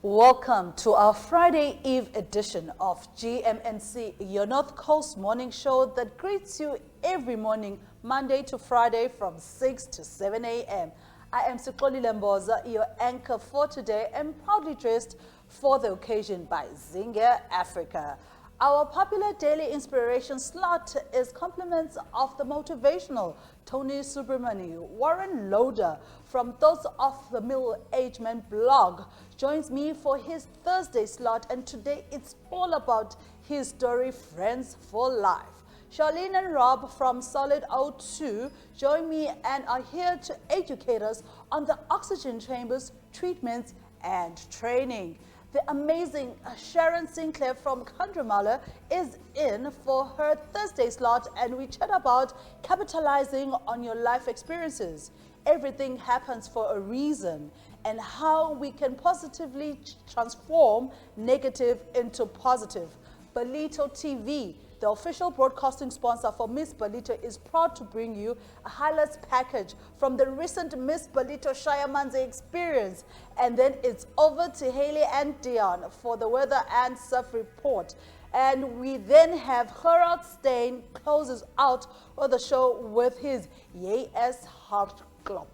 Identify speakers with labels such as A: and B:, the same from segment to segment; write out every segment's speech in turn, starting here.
A: Welcome to our Friday Eve edition of GMNC, your North Coast morning show that greets you every morning, Monday to Friday from 6 to 7 a.m. I am Siqoli Lemboza, your anchor for today, and proudly dressed for the occasion by Zinga Africa. Our popular daily inspiration slot is compliments of the motivational Tony Subramani. Warren Loader from Thoughts of the Middle-Aged Man blog joins me for his Thursday slot, and today it's all about his story, Friends for Life. Charlene and Rob from Solid O2 join me and are here to educate us on the oxygen chambers, treatments, and training. The amazing Sharon Sinclair from Kandramala is in for her Thursday slot, and we chat about capitalizing on your life experiences. Everything happens for a reason, and how we can positively transform negative into positive. Balito TV, the official broadcasting sponsor for Miss Balito, is proud to bring you a highlights package from the recent Miss Balito Shayamanzi experience. And then it's over to Haley and Dion for the weather and surf report. And we then have Gerard Stein closes out for the show with his Yes Heart Club.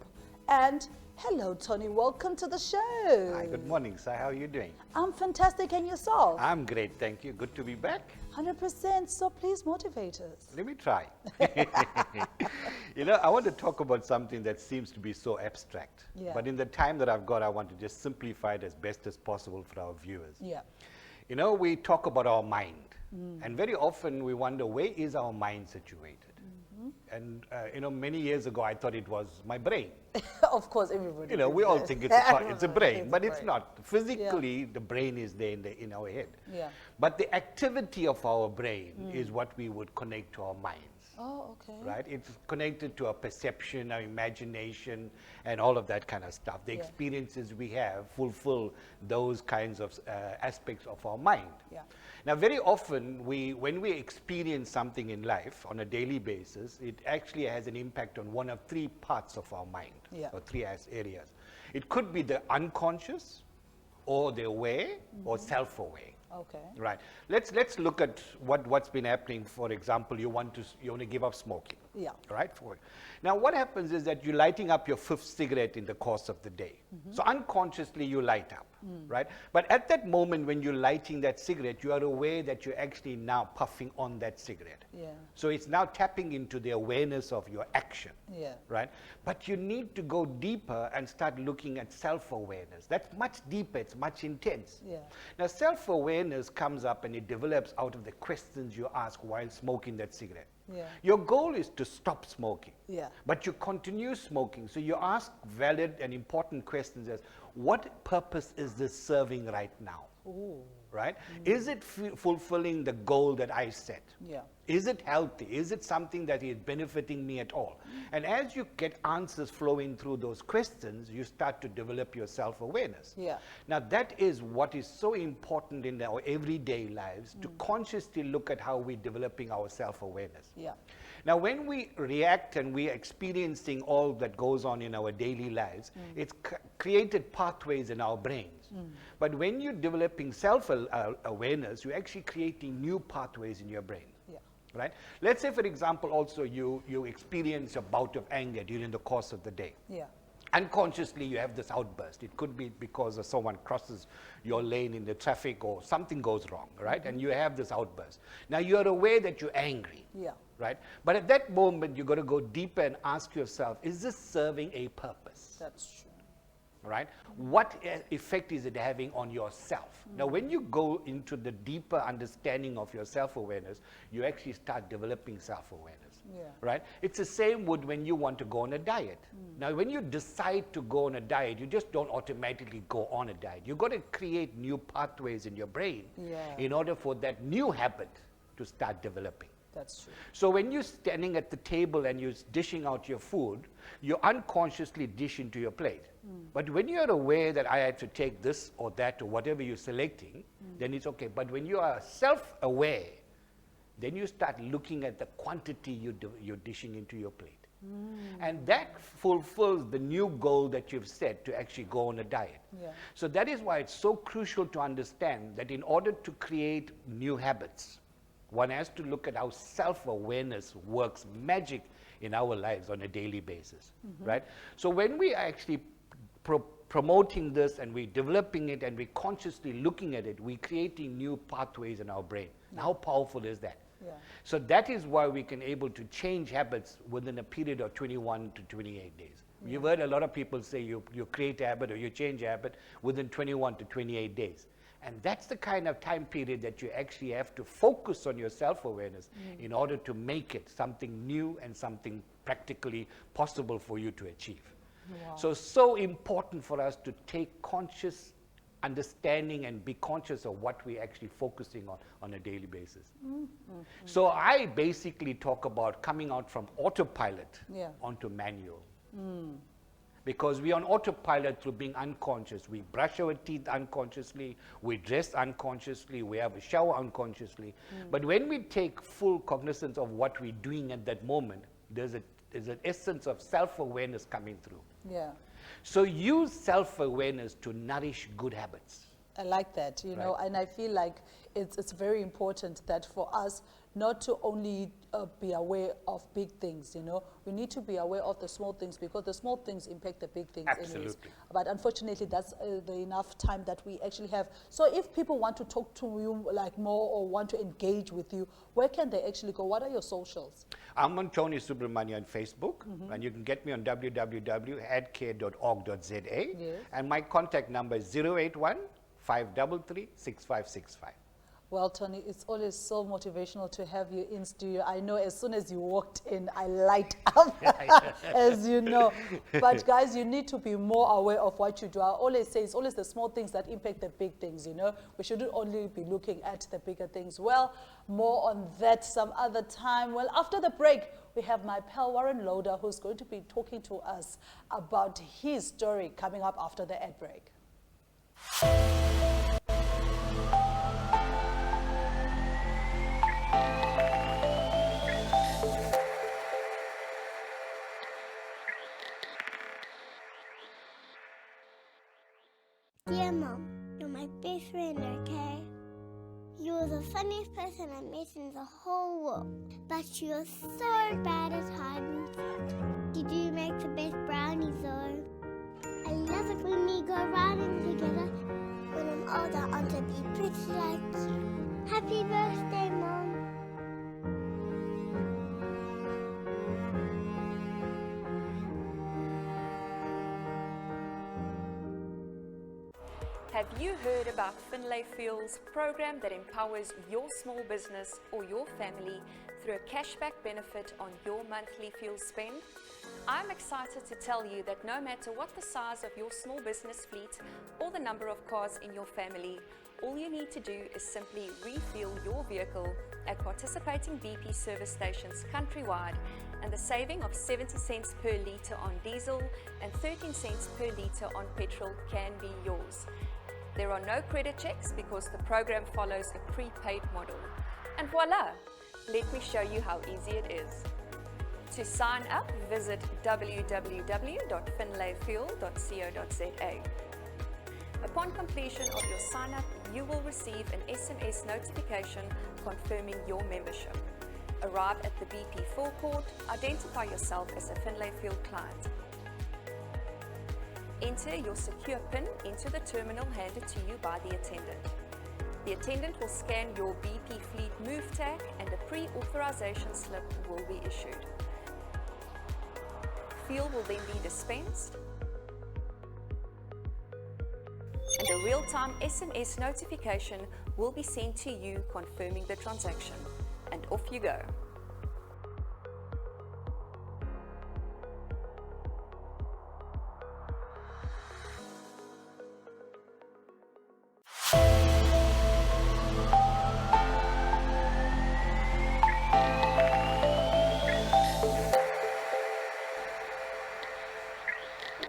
A: And hello, Tony. Welcome to the show.
B: Hi, good morning, sir. How are you doing?
A: I'm fantastic. And yourself?
B: I'm great, thank you. Good to be back.
A: 100%. So please motivate us.
B: Let me try. I want to talk about something that seems to be so abstract.
A: Yeah.
B: But in the time that I've got, I want to just simplify it as best as possible for our viewers.
A: Yeah.
B: We talk about our mind. And very often we wonder, where is our mind situated? And, many years ago, I thought it was my brain.
A: Of course, everybody.
B: We all think it's a brain, but it's
A: brain.
B: not. Physically, the brain is there in our head.
A: Yeah.
B: But the activity of our brain is what we would connect to our minds.
A: Oh, okay.
B: Right? It's connected to our perception, our imagination, and all of that kind of stuff. The experiences we have fulfill those kinds of aspects of our mind.
A: Yeah.
B: Now, very often, when we experience something in life on a daily basis, it actually has an impact on one of three parts of our mind, or three areas. It could be the unconscious, or the aware, or self-aware.
A: Okay.
B: Right. Let's look at what's been happening. For example, you want to give up smoking.
A: Yeah.
B: Right. Now, what happens is that you're lighting up your fifth cigarette in the course of the day. So unconsciously you light up, right? But at that moment when you're lighting that cigarette, you are aware that you're actually now puffing on that cigarette.
A: Yeah.
B: So it's now tapping into the awareness of your action.
A: Yeah.
B: Right? But you need to go deeper and start looking at self-awareness. That's much deeper, it's much intense.
A: Yeah.
B: Now, self-awareness comes up and it develops out of the questions you ask while smoking that cigarette.
A: Yeah.
B: Your goal is to stop smoking.
A: Yeah.
B: But you continue smoking. So you ask valid and important questions as, what purpose is this serving right now?
A: Ooh.
B: Right? Is it fulfilling the goal that I set?
A: Yeah.
B: Is it healthy? Is it something that is benefiting me at all? And as you get answers flowing through those questions, you start to develop your self-awareness.
A: Yeah.
B: Now, that is what is so important in our everyday lives, to consciously look at how we're developing our self-awareness.
A: Yeah.
B: Now, when we react and we're experiencing all that goes on in our daily lives, it's created pathways in our brains. But when you're developing self-awareness, you're actually creating new pathways in your brain.
A: Yeah.
B: Right? Let's say, for example, also you experience a bout of anger during the course of the day.
A: Yeah.
B: Unconsciously, you have this outburst. It could be because someone crosses your lane in the traffic or something goes wrong, right? And you have this outburst. Now, you're aware that you're angry.
A: Yeah.
B: Right? But at that moment, you've got to go deeper and ask yourself, is this serving a purpose?
A: That's true.
B: Right? What effect is it having on yourself? Now, when you go into the deeper understanding of your self-awareness, you actually start developing self-awareness.
A: Yeah.
B: Right? It's the same with when you want to go on a diet. Now, when you decide to go on a diet, you just don't automatically go on a diet. You've got to create new pathways in your brain in order for that new habit to start developing.
A: That's true.
B: So when you're standing at the table and you're dishing out your food, you unconsciously dish into your plate. But when you're aware that I had to take this or that or whatever you're selecting, then it's okay. But when you are self-aware, then you start looking at the quantity you're dishing into your plate. And that fulfills the new goal that you've set to actually go on a diet.
A: Yeah.
B: So that is why it's so crucial to understand that in order to create new habits, one has to look at how self-awareness works magic in our lives on a daily basis, right? So when we are actually promoting this and we're developing it and we're consciously looking at it, we're creating new pathways in our brain. Now, how powerful is that?
A: Yeah.
B: So that is why we can able to change habits within a period of 21 to 28 days. Yeah. You've heard a lot of people say you create a habit or you change a habit within 21 to 28 days. And that's the kind of time period that you actually have to focus on your self-awareness in order to make it something new and something practically possible for you to achieve.
A: Wow.
B: So important for us to take conscious understanding and be conscious of what we're actually focusing on a daily basis. So I basically talk about coming out from autopilot onto manual. Because we're on autopilot through being unconscious. We brush our teeth unconsciously, we dress unconsciously, we have a shower unconsciously. But when we take full cognizance of what we're doing at that moment, there's an essence of self-awareness coming through.
A: Yeah.
B: So use self-awareness to nourish good habits.
A: I like that, you know, and I feel like it's very important that for us not to only be aware of big things, you know. We need to be aware of the small things because the small things impact the big things.
B: Absolutely.
A: Anyways. But unfortunately, that's the enough time that we actually have. So if people want to talk to you like more or want to engage with you, where can they actually go? What are your socials? I'm
B: on Tony Subramania on Facebook, and you can get me on www.adcare.org.za.
A: Yes.
B: And my contact number is 081-533-6565.
A: Well, Tony, it's always so motivational to have you in studio. I know as soon as you walked in, I light up, as you know. But guys, you need to be more aware of what you do. I always say it's always the small things that impact the big things, you know. We shouldn't only be looking at the bigger things. Well, more on that some other time. Well, after the break, we have my pal Warren Loader, who's going to be talking to us about his story coming up after the ad break.
C: Dear Mom, you're my best friend, okay? You were the funniest person I met in the whole world, but you're so bad at hiding. You do make the best brownies though. I love it when we go riding together. When I'm older, I want to be pretty like you. Happy birthday, Mom.
D: Have you heard about Finlay Fuel's program that empowers your small business or your family through a cashback benefit on your monthly fuel spend? I'm excited to tell you that no matter what the size of your small business fleet or the number of cars in your family, all you need to do is simply refuel your vehicle at participating BP service stations countrywide, and the saving of 70 cents per litre on diesel and 13 cents per litre on petrol can be yours. There are no credit checks because the program follows a prepaid model. And voila! Let me show you how easy it is. To sign up, visit www.finlayfuel.co.za. Upon completion of your sign-up, you will receive an SMS notification confirming your membership. Arrive at the BP forecourt, identify yourself as a Finlay Fuel client. Enter your secure PIN into the terminal handed to you by the attendant. The attendant will scan your BP Fleet Move tag and a pre-authorization slip will be issued. Fuel will then be dispensed and a real-time SMS notification will be sent to you confirming the transaction. And off you go.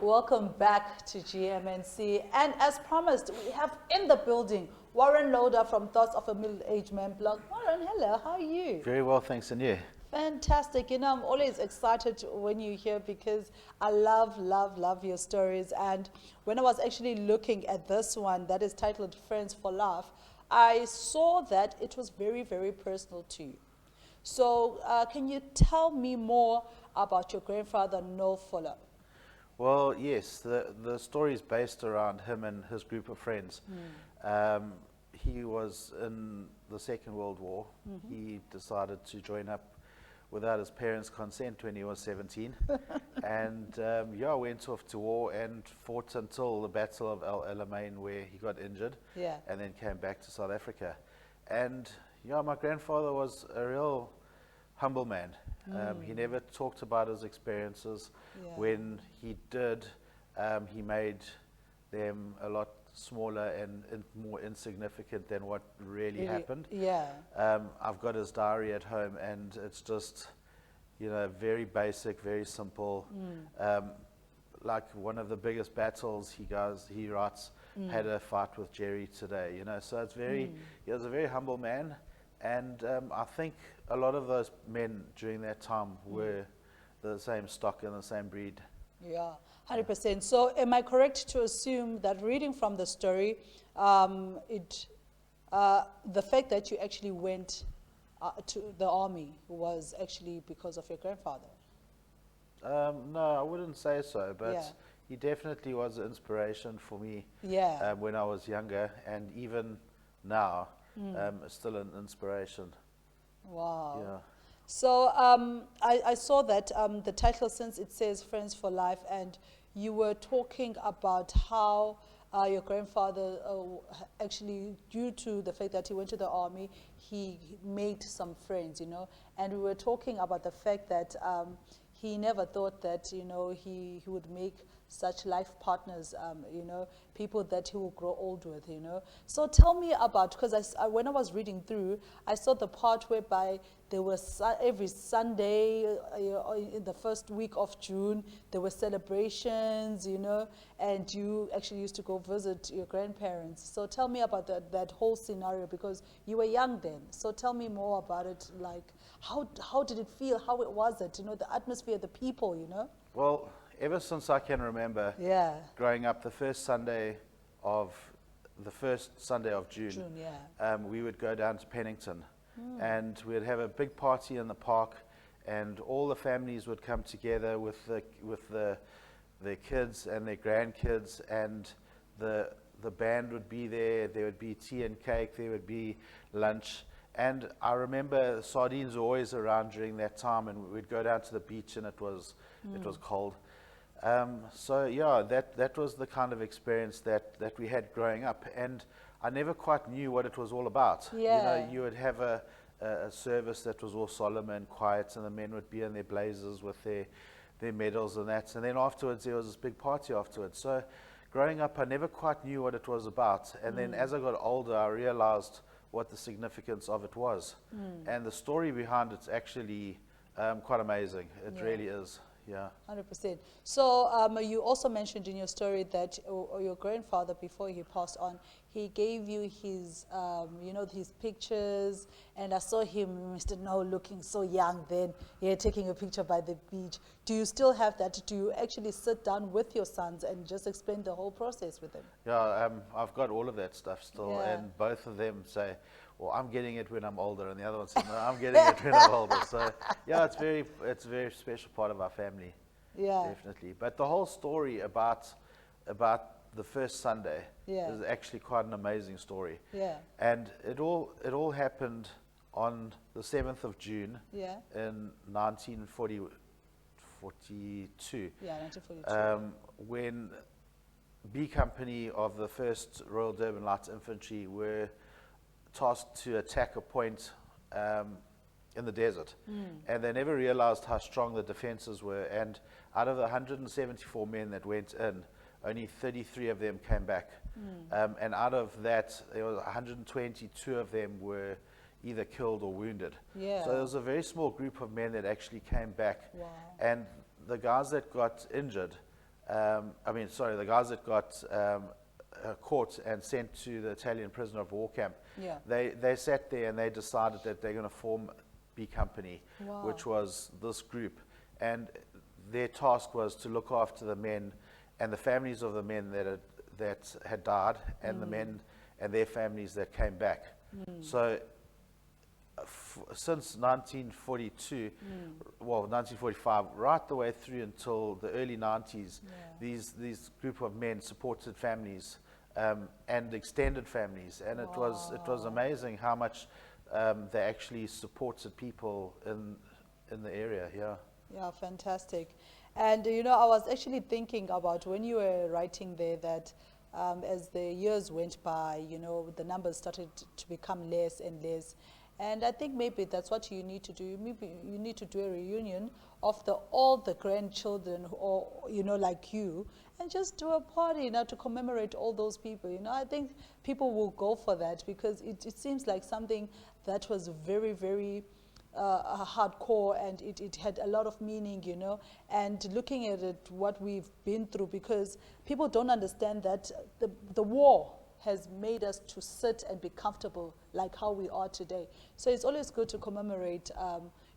A: Welcome back to GMNC, and as promised, we have in the building Warren Loader from Thoughts of a Middle-Aged Man blog. Warren, hello, how are you?
E: Very well, thanks, and you?
A: Fantastic. You know, I'm always excited when you hear because I love your stories. And when I was actually looking at this one that is titled Friends for Life, I saw that it was very personal to you. So can you tell me more about your grandfather, Noel Fuller?
E: Well, yes, the story is based around him and his group of friends. He was in the Second World War. He decided to join up without his parents' consent when he was 17. And went off to war and fought until the Battle of El Alamein, where he got injured, and then came back to South Africa. And my grandfather was a real humble man. He never talked about his experiences. When he did, he made them a lot smaller and more insignificant than what really happened. I've got his diary at home, and it's just, very basic, very simple. Like one of the biggest battles he writes, had a fight with Jerry today, so it's he was a very humble man. And I think a lot of those men during that time were the same stock and the same breed.
A: Yeah, 100%. So am I correct to assume that reading from the story, the fact that you actually went to the army was actually because of your grandfather?
E: No, I wouldn't say so, but he definitely was an inspiration for me when I was younger, and even now, still an inspiration.
A: Wow.
E: Yeah.
A: So I saw that the title, since it says Friends for Life, and you were talking about how your grandfather actually, due to the fact that he went to the army, he made some friends, and we were talking about the fact that he never thought that, he would make such life partners, people that he will grow old with, So tell me about, because when I was reading through, I saw the part whereby there was every Sunday in the first week of June, there were celebrations, and you actually used to go visit your grandparents. So tell me about that whole scenario, because you were young then. So tell me more about it, like how did it feel? How was it? The atmosphere, the people,
E: Well, ever since I can remember, growing up, the first Sunday of June, we would go down to Pennington, and we'd have a big party in the park, and all the families would come together with their kids and their grandkids, and the band would be there. There would be tea and cake. There would be lunch. And I remember sardines were always around during that time, and we'd go down to the beach, and it was cold. That was the kind of experience that we had growing up, and I never quite knew what it was all about. You would have a service that was all solemn and quiet, and the men would be in their blazers with their medals and that, and then afterwards there was this big party afterwards. So growing up, I never quite knew what it was about, and then as I got older, I realized what the significance of it was, and the story behind it's actually quite amazing. It really is. Yeah.
A: 100%. So you also mentioned in your story that your grandfather, before he passed on, he gave you his, his pictures, and I saw him, Mr. No, looking so young then, taking a picture by the beach. Do you still have that? Do you actually sit down with your sons and just explain the whole process with them?
E: Yeah, I've got all of that stuff still, and both of them say, well, I'm getting it when I'm older, and the other one says, no, I'm getting it when I'm older. So, yeah, it's a very special part of our family. Yeah. Definitely. But the whole story about the first Sunday is actually quite an amazing story. Yeah. And it all happened on the 7th of June in 1942. Yeah, 1942. When B Company of the 1st Royal Durban Light Infantry were tasked to attack a point in the desert, and they never realized how strong the defenses were, and out of the 174 men that went in, only 33 of them came back, and out of that there was 122 of them were either killed or wounded. So there was a very small group of men that actually came back. And the guys that got injured, the guys that got caught and sent to the Italian prisoner of war camp, they sat there and they decided that they're going to form B company,
A: Wow.
E: which was this group. And their task was to look after the men and the families of the men that had died, and the men and their families that came back. So since 1942, well, 1945, right the way through until the early 90s, these group of men supported families and extended families, and it was amazing how much they actually supported people in the area.
A: Yeah, fantastic. And you know, I was actually thinking about when you were writing there that as the years went by, you know, the numbers started to become less and less. And I think maybe that's what you need to do. Maybe you need to do a reunion of all the grandchildren, or you know, like you, and just do a party, you know, to commemorate all those people. You know, I think people will go for that, because it seems like something that was very, very hardcore, and it had a lot of meaning, you know. And looking at it, what we've been through, because people don't understand that the war has made us to sit and be comfortable like how we are today. So it's always good to commemorate,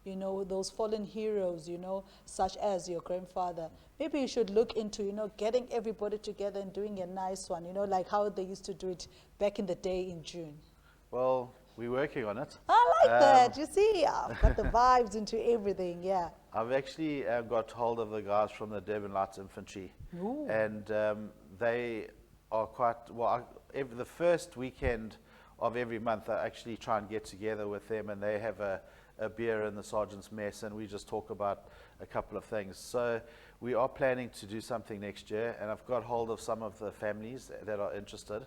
A: you know, those fallen heroes, you know, such as your grandfather. Maybe you should look into, you know, getting everybody together and doing a nice one, you know, like how they used to do it back in the day in June.
E: Well, we're working on it.
A: I like that. You see, I've got the vibes into everything, yeah.
E: I've actually got hold of the guys from the Durban Light Infantry.
A: Ooh.
E: And they are quite, well, the first weekend of every month I actually try and get together with them, and they have a beer in the sergeant's mess, and we just talk about a couple of things. So we are planning to do something next year, and I've got hold of some of the families that are interested.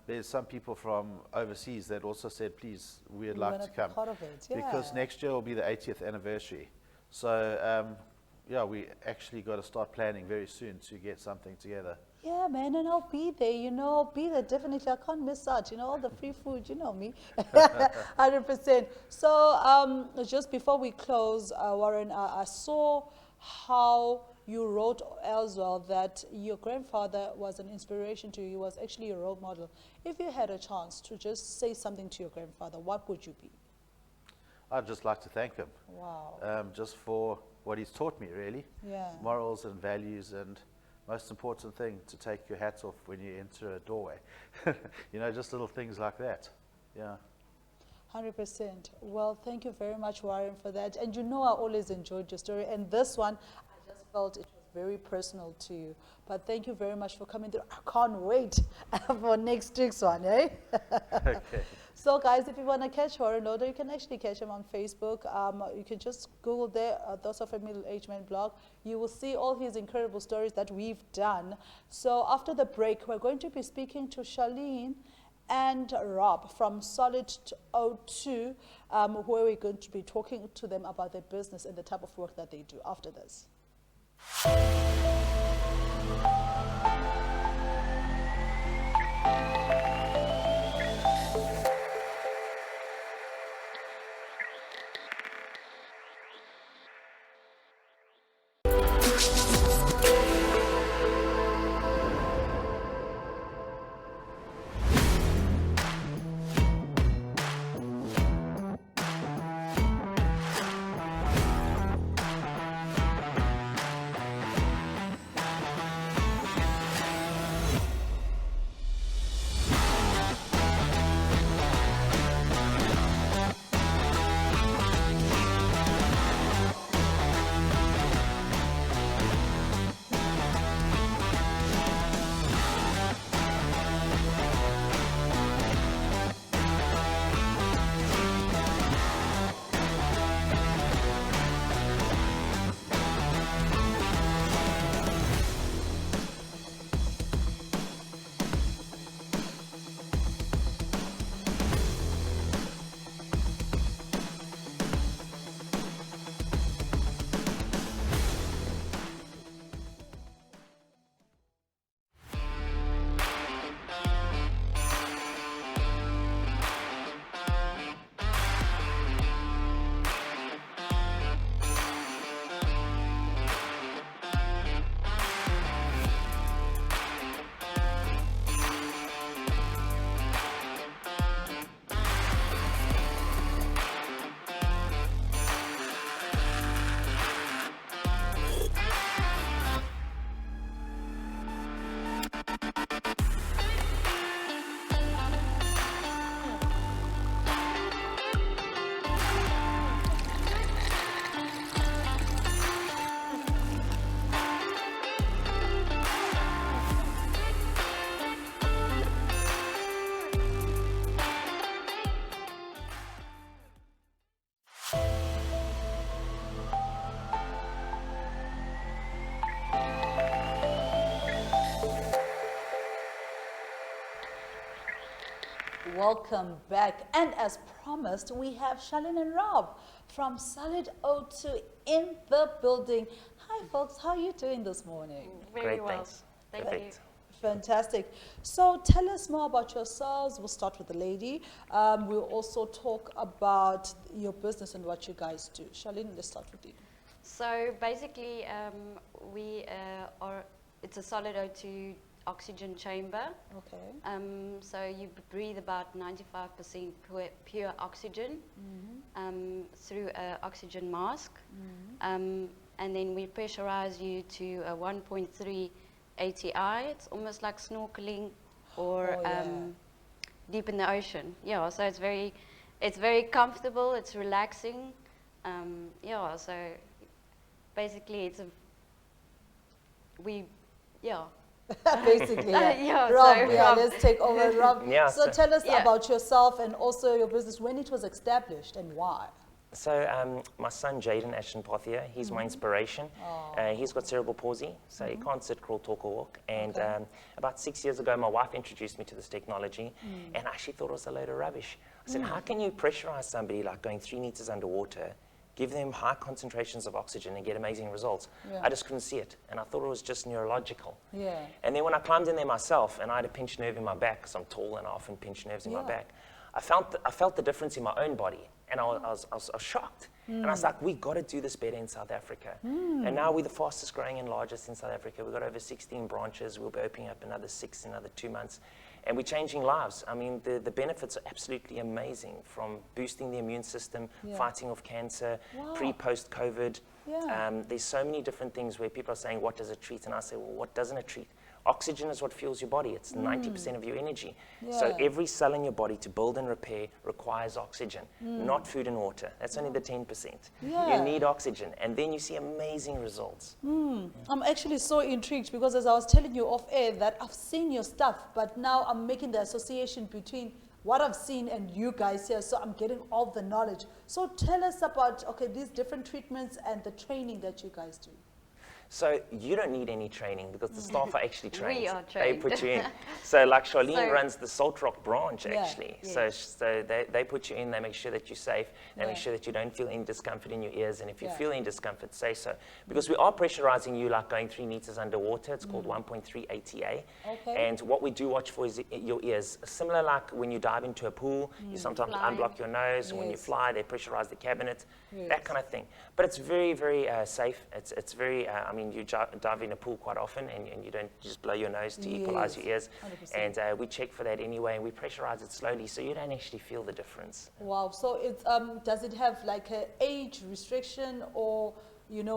E: There's some people from overseas that also said, please, we'd like to come.
A: Part of it, yeah.
E: Because next year will be the 80th anniversary. So, yeah, we actually got to start planning very soon to get something together.
A: Yeah, man, and I'll be there, you know, I'll be there, definitely. I can't miss out, you know, all the free food, you know me, 100%. So just before we close, Warren, I saw how you wrote as well that your grandfather was an inspiration to you. He was actually a role model. If you had a chance to just say something to your grandfather, what would you be?
E: I'd just like to thank him.
A: Wow.
E: Just for what he's taught me, really.
A: Yeah.
E: Morals and values, and most important thing, to take your hat off when you enter a doorway. You know, just little things like that. Yeah.
A: 100%. Well, thank you very much, Warren, for that. And you know, I always enjoyed your story. And this one, I just felt it was very personal to you. But thank you very much for coming through. I can't wait for next week's one, eh?
E: Okay.
A: So, guys, if you want to catch Warren Loader, you can actually catch him on Facebook. You can just Google there, Those of a Middle-Aged Man blog. You will see all his incredible stories that we've done. So, after the break, we're going to be speaking to Charlene and Rob from Solid 02, where we're going to be talking to them about their business and the type of work that they do after this. Welcome back. And as promised, we have Charlene and Rob from Solid O2 in the building. Hi, folks. How are you doing this morning?
F: Very well. Thank you.
A: Fantastic. So tell us more about yourselves. We'll start with the lady. We'll also talk about your business and what you guys do. Charlene, let's start with you.
F: So basically, it's a Solid O2 oxygen chamber.
A: Okay.
F: So you breathe about 95% pure oxygen through an oxygen mask. And then we pressurize you to a 1.3 ATI. It's almost like snorkeling or deep in the ocean. Yeah, so it's very comfortable, it's relaxing. So basically
A: Basically,
F: yeah.
A: Rob,
F: Rob.
A: let's take over, Rob.
G: Yeah,
A: so tell us about yourself and also your business, when it was established and why.
G: So my son Jaden Ashton Pothier, he's my inspiration. He's got cerebral palsy, so he can't sit, crawl, talk, or walk. And about 6 years ago, my wife introduced me to this technology, and I actually thought it was a load of rubbish. I said, how can you pressurize somebody like going 3 meters underwater, give them high concentrations of oxygen and get amazing results? I just couldn't see it, and I thought it was just neurological. And then when I climbed in there myself, and I had a pinched nerve in my back, because I'm tall and I often pinch nerves in my back, I felt the difference in my own body, and I was shocked. And I was like, we got to do this better in South Africa. And now we're the fastest growing and largest in South Africa. We've got over 16 branches. We'll be opening up another 6 in another 2 months. And we're changing lives. I mean, the benefits are absolutely amazing, from boosting the immune system, fighting off cancer, pre-post COVID. There's so many different things where people are saying, what does it treat? And I say, well, what doesn't it treat? Oxygen is what fuels your body. It's 90% of your energy. So every cell in your body to build and repair requires oxygen, not food and water. That's only the 10%. You need oxygen, and then you see amazing results.
A: I'm actually so intrigued, because as I was telling you off air that I've seen your stuff, but now I'm making the association between what I've seen and you guys here, so I'm getting all the knowledge. So tell us about, these different treatments and the training that you guys do.
G: So you don't need any training, because the staff are actually trained.
F: We are trained.
G: They put you in. So like Charlene runs the Salt Rock branch actually.
F: Yes.
G: So they put you in, they make sure that you're safe, they make sure that you don't feel any discomfort in your ears, and if you feel any discomfort, say so. Because we are pressurizing you like going 3 meters underwater. It's called 1.3 ATA. And what we do watch for is your ears. Similar like when you dive into a pool, you sometimes unblock your nose, and when you fly, they pressurize the cabinet, that kind of thing. But it's very, very safe. It's very, you dive in a pool quite often, and you don't just blow your nose to equalize your ears. 100%. And we check for that anyway, and we pressurize it slowly, so you don't actually feel the difference.
A: Wow. So it's, does it have like an age restriction, or,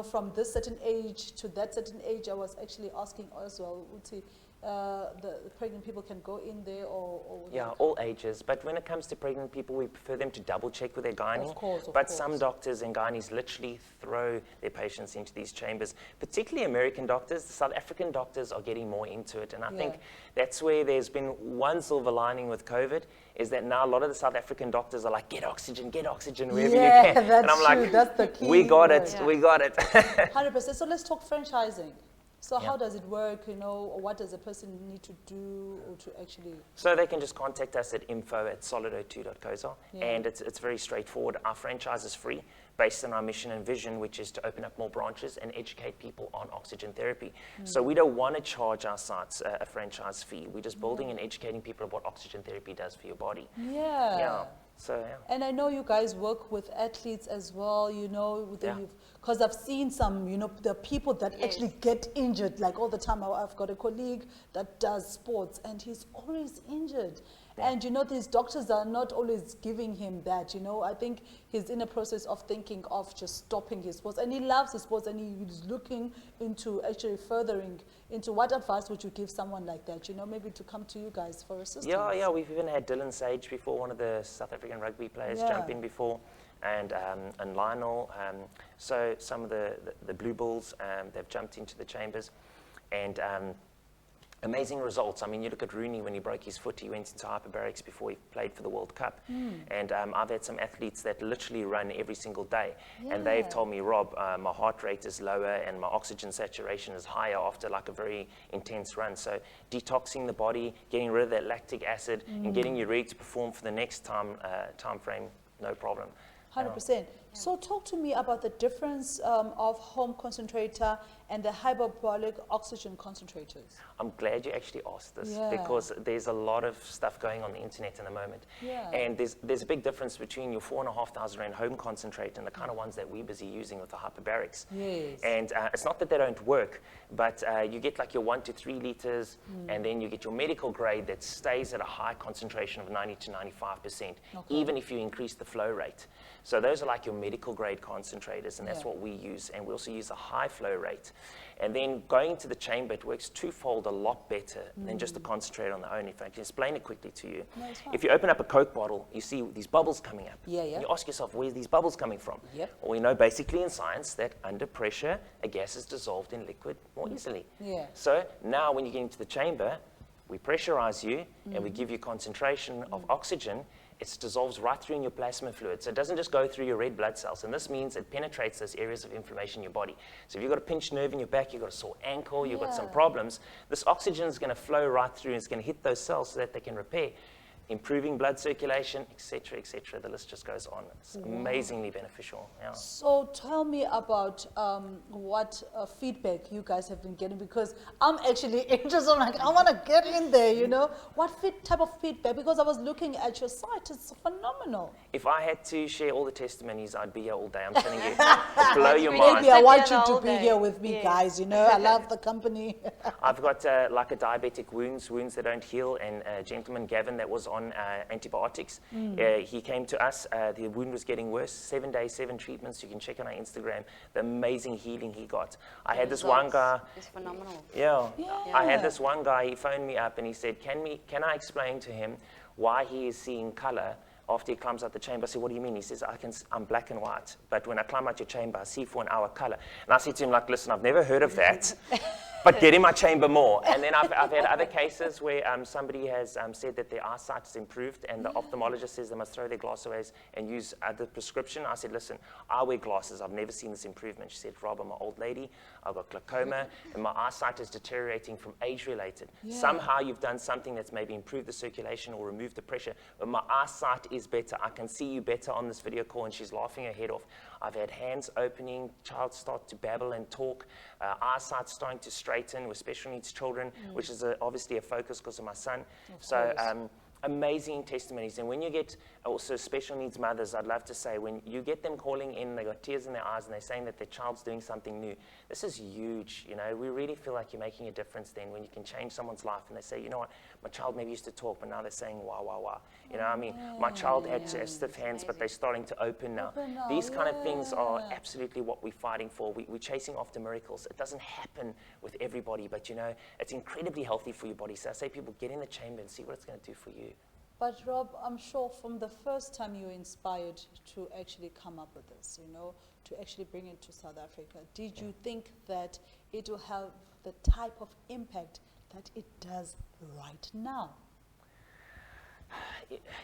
A: from this certain age to that certain age? I was actually asking as well, Uti, the pregnant people can go in there, or
G: yeah, all ages. But when it comes to pregnant people, we prefer them to double check with their gynae.
A: Of course.
G: Some doctors and gynaes literally throw their patients into these chambers, particularly American doctors. The South African doctors are getting more into it, and I think that's where there's been one silver lining with COVID, is that now a lot of the South African doctors are like, get oxygen wherever you can.
A: That's
G: and I'm like,
A: that's the key.
G: we got it.
A: 100%. So let's talk franchising. So how does it work, or what does a person need to do or to actually...
G: So they can just contact us at info@solid02.co.za, and it's very straightforward. Our franchise is free, based on our mission and vision, which is to open up more branches and educate people on oxygen therapy. So we don't want to charge our sites a franchise fee. We're just building and educating people about what oxygen therapy does for your body. And
A: I know you guys work with athletes as well, because I've seen some, the people that actually get injured, like all the time. I've got a colleague that does sports, and he's always injured. And these doctors are not always giving him that, I think he's in a process of thinking of just stopping his sports, and he loves his sports, and he's looking into actually furthering into. What advice would you give someone like that, maybe to come to you guys for assistance?
G: Yeah, we've even had Dylan Sage before, one of the South African rugby players, jump in before, and Lionel. So some of the Blue Bulls, they've jumped into the chambers, and Amazing results. I mean, you look at Rooney when he broke his foot, he went into hyperbarics before he played for the World Cup. And I've had some athletes that literally run every single day. And they've told me, Rob, my heart rate is lower and my oxygen saturation is higher after like a very intense run. So detoxing the body, getting rid of that lactic acid and getting you ready to perform for the next time frame, no problem.
A: 100%. So talk to me about the difference of home concentrator and the hyperbolic oxygen concentrators.
G: I'm glad you actually asked this because there's a lot of stuff going on the internet in the moment. And there's a big difference between your 4,500 Rand home concentrator and the kind of ones that we're busy using with the hyperbarics. And it's not that they don't work, but you get like your 1 to 3 liters and then you get your medical grade that stays at a high concentration of 90 to 95%, even if you increase the flow rate. So those are like your medical grade concentrators, and that's what we use. And we also use a high flow rate. And then going to the chamber, it works twofold a lot better than just the concentrator on the own. If I can explain it quickly to you. If you open up a Coke bottle, you see these bubbles coming up. You ask yourself, where's these bubbles coming from? Well, we know basically in science that under pressure, a gas is dissolved in liquid more easily. So now when you get into the chamber, we pressurize you and we give you concentration of oxygen. It dissolves right through in your plasma fluid. So it doesn't just go through your red blood cells. And this means it penetrates those areas of inflammation in your body. So if you've got a pinched nerve in your back, you've got a sore ankle, you've got some problems, this oxygen is going to flow right through and it's going to hit those cells so that they can repair, improving blood circulation, etc., etc. The list just goes on. It's amazingly beneficial.
A: So tell me about what feedback you guys have been getting, because I'm actually interested. I'm like, I want to get in there, you know. What type of feedback? Because I was looking at your site. It's phenomenal.
G: If I had to share all the testimonies, I'd be here all day. I'm telling you, it'll blow your mind.
A: Maybe I want you to be here with me, guys. You know, I love the company.
G: I've got like a diabetic wounds that don't heal, and a gentleman, Gavin, that was on antibiotics. He came to us. The wound was getting worse. 7 days, 7 treatments. You can check on our Instagram the amazing healing he got. I had this one guy.
F: It's phenomenal.
G: I had this one guy. He phoned me up and he said, "Can I explain to him why he is seeing color after he climbs out the chamber?" I said, "What do you mean?" He says, I'm black and white, but when I climb out your chamber, I see for an hour color." And I said to him, like, "Listen, I've never heard of that, but get in my chamber more." And then I've had other cases where somebody has said that their eyesight has improved, and the ophthalmologist says they must throw their glasses away and use the prescription. I said, "Listen, I wear glasses. I've never seen this improvement." She said, "Rob, I'm an old lady. I've got glaucoma, and my eyesight is deteriorating from age-related. Somehow you've done something that's maybe improved the circulation or removed the pressure, but my eyesight is better. I can see you better on this video call." And she's laughing her head off. I've had hands opening, child start to babble and talk, eyesight starting to straighten with special needs children, which is obviously a focus because of my son. Amazing testimonies. And when you get also special needs mothers, I'd love to say, when you get them calling in, they got tears in their eyes and they're saying that their child's doing something new, this is huge. You know, we really feel like you're making a difference then when you can change someone's life and they say, "You know what, my child maybe used to talk, but now they're saying wah, wah, wah." You know, I mean, my child had stiff hands, but they're starting to open now. These kind of things are absolutely what we're fighting for. We're chasing after miracles. It doesn't happen with everybody, but you know, it's incredibly healthy for your body. So I say people, get in the chamber and see what it's going to do for you.
A: But Rob, I'm sure from the first time you were inspired to actually come up with this, you know, to actually bring it to South Africa, did you think that it will have the type of impact that it does right now?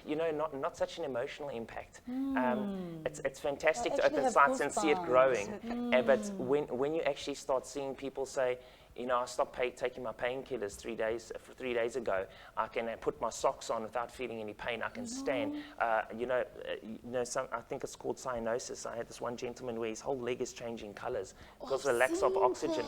G: You know, not such an emotional impact. It's fantastic to open sites and see it growing. But when you actually start seeing people say, you know, I stopped taking my painkillers 3 days ago. I can put my socks on without feeling any pain. I can stand. I think it's called cyanosis. I had this one gentleman where his whole leg is changing colors because of the lack of oxygen.